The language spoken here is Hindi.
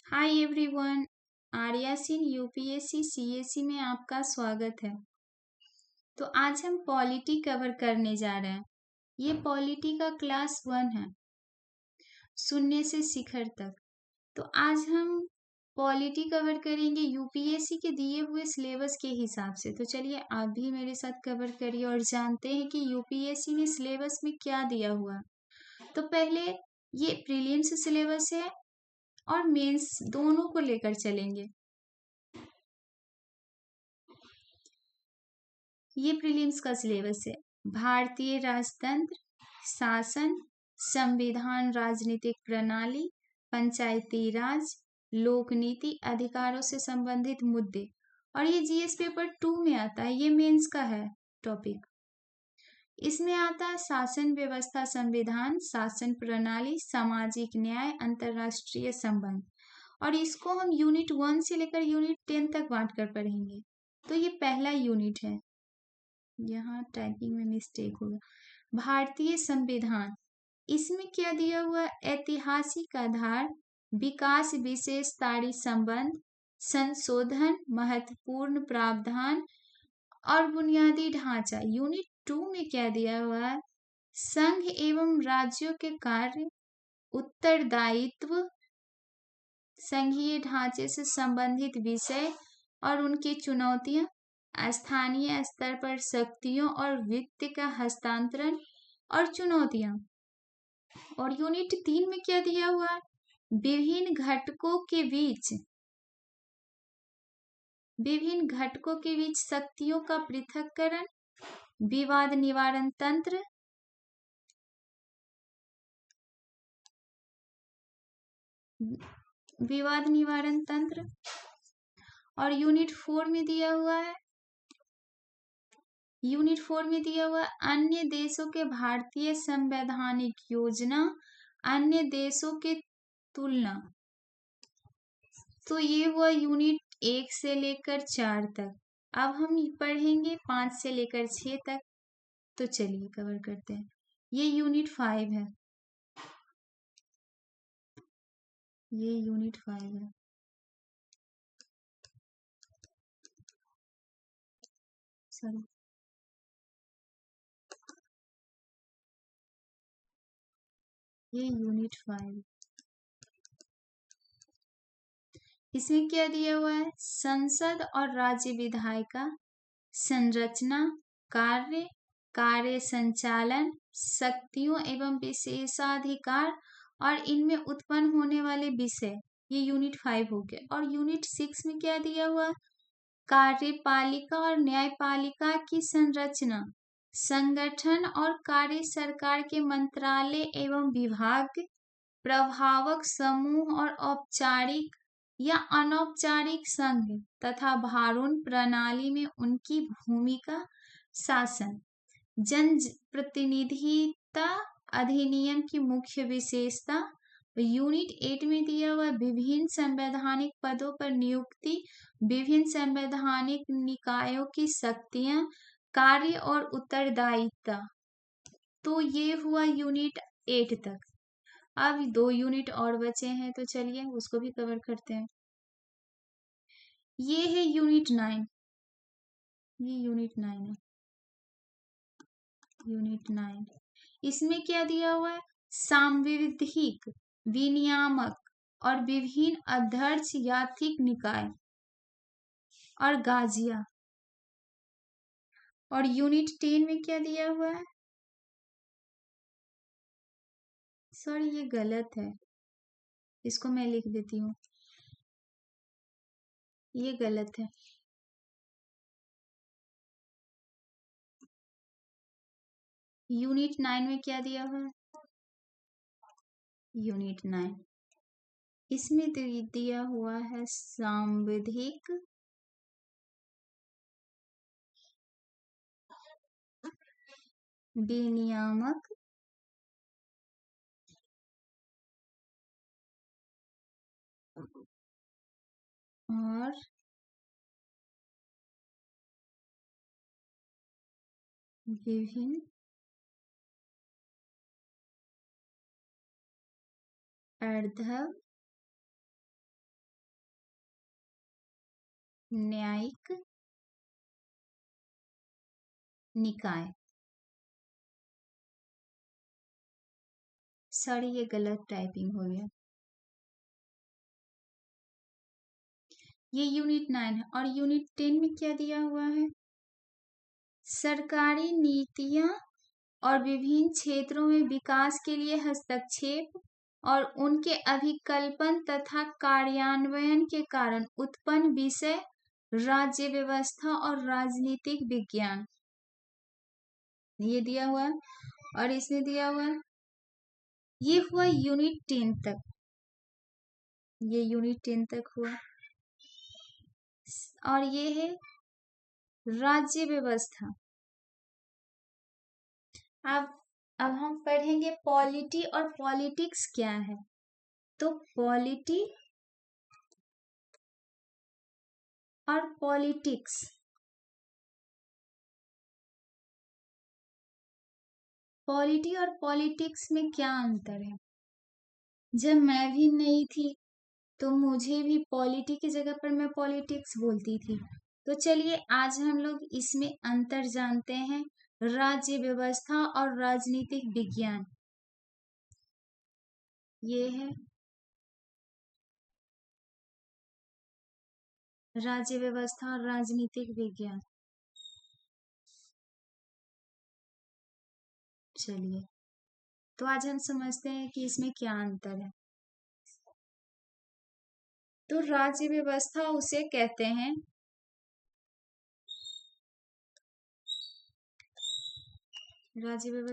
Hi everyone. Arya Singh UPSC CSC में आपका स्वागत है। तो आज हम पॉलिटी कवर करने जा रहे हैं। ये पॉलिटी का क्लास 1 है, शून्य से शिखर तक। तो आज हम पॉलिटी कवर करेंगे यूपीएससी के दिए हुए सिलेबस के हिसाब से। तो चलिए आप भी मेरे साथ कवर करिए और जानते हैं कि यूपीएससी ने सिलेबस में क्या दिया हुआ। तो पहले ये प्रीलिम्स सिलेबस है और मेंस दोनों को लेकर चलेंगे। ये प्रीलिम्स का सिलेबस है। भारतीय राजतंत्र, शासन, संविधान, राजनीतिक प्रणाली, पंचायती राज, लोक नीति, अधिकारों से संबंधित मुद्दे। और ये जीएस पेपर 2 में आता है, ये मेंस का है टॉपिक। इसमें आता है शासन व्यवस्था, संविधान, शासन प्रणाली, सामाजिक न्याय, अंतरराष्ट्रीय संबंध। और इसको हम यूनिट 1 से लेकर यूनिट 10 तक बांट कर पढ़ेंगे। तो ये पहला यूनिट है। यहाँ टाइपिंग में मिस्टेक होगा। भारतीय संविधान, इसमें क्या दिया हुआ? ऐतिहासिक आधार, विकास विशेषतारी संबंध, संशोधन, महत्वपूर्ण प्रावधान और बुनियादी ढांचा। यूनिट 2 में क्या दिया हुआ है? संघ एवं राज्यों के कार्य, उत्तरदायित्व, संघीय ढांचे से संबंधित विषय और उनकी चुनौतियां, स्थानीय स्तर पर शक्तियों और वित्त का हस्तांतरण और चुनौतियां। और यूनिट 3 में क्या दिया हुआ है? विभिन्न घटकों के बीच शक्तियों का पृथक्करण, विवाद निवारण तंत्र, और यूनिट 4 में दिया हुआ है अन्य देशों के भारतीय संवैधानिक योजना, अन्य देशों के तुलना। तो ये हुआ यूनिट 1 से लेकर 4 तक। अब हम पढ़ेंगे 5 से लेकर 6 तक। तो चलिए कवर करते हैं। ये यूनिट 5 है। सॉरी, ये यूनिट 5। इसमें क्या दिया हुआ है? संसद और राज्य विधायिका, संरचना, कार्य संचालन, शक्तियों एवं विशेषाधिकार और इनमें उत्पन्न होने वाले विषय। ये यूनिट 5 हो गया। और यूनिट 6 में क्या दिया हुआ? कार्यपालिका और न्यायपालिका की संरचना, संगठन और कार्य, सरकार के मंत्रालय एवं विभाग, प्रभावक समूह और औपचारिक या अनौपचारिक संघ तथा भारून प्रणाली में उनकी भूमिका, शासन, जन प्रतिनिधिता अधिनियम की मुख्य विशेषता। यूनिट 8 में दिया हुआ विभिन्न संवैधानिक पदों पर नियुक्ति, विभिन्न संवैधानिक निकायों की शक्तियां, कार्य और उत्तरदायित्व। तो ये हुआ यूनिट 8 तक। अब 2 यूनिट और बचे हैं, तो चलिए उसको भी कवर करते हैं। ये है यूनिट 9। ये यूनिट 9 है। यूनिट 9, इसमें क्या दिया हुआ है? सांविधिक, विनियामक और विभिन्न अध्यक्ष यात्रिक निकाय और गाजिया। और यूनिट 10 में क्या दिया हुआ है? सॉरी, ये गलत है, इसको मैं लिख देती हूँ। ये गलत है। यूनिट 9 में क्या दिया हुआ है? यूनिट 9, इसमें दिया हुआ है सांविधिक, विनियामक और विभिन्न अर्ध न्यायिक निकाय। सॉरी, ये गलत टाइपिंग हो गया। ये यूनिट 9 है और यूनिट 10 में क्या दिया हुआ है? सरकारी नीतियां और विभिन्न क्षेत्रों में विकास के लिए हस्तक्षेप और उनके अभिकल्पन तथा कार्यान्वयन के कारण उत्पन्न विषय, राज्य व्यवस्था और राजनीतिक विज्ञान, ये दिया हुआ है। और इसने दिया हुआ है, ये हुआ यूनिट 10 तक, ये यूनिट 10 तक हुआ। और ये है राज्य व्यवस्था। अब हम पढ़ेंगे पॉलिटी और पॉलिटिक्स क्या है। तो पॉलिटी और पॉलिटिक्स, पॉलिटी और पॉलिटिक्स में क्या अंतर है? जब मैं भी नई थी तो मुझे भी पॉलिटी की जगह पर मैं पॉलिटिक्स बोलती थी। तो चलिए आज हम लोग इसमें अंतर जानते हैं। राज्य व्यवस्था और राजनीतिक विज्ञान, ये है राज्य व्यवस्था और राजनीतिक विज्ञान। चलिए तो आज हम समझते हैं कि इसमें क्या अंतर है। तो राज्य व्यवस्था उसे कहते हैं, राज्य व्यवस्था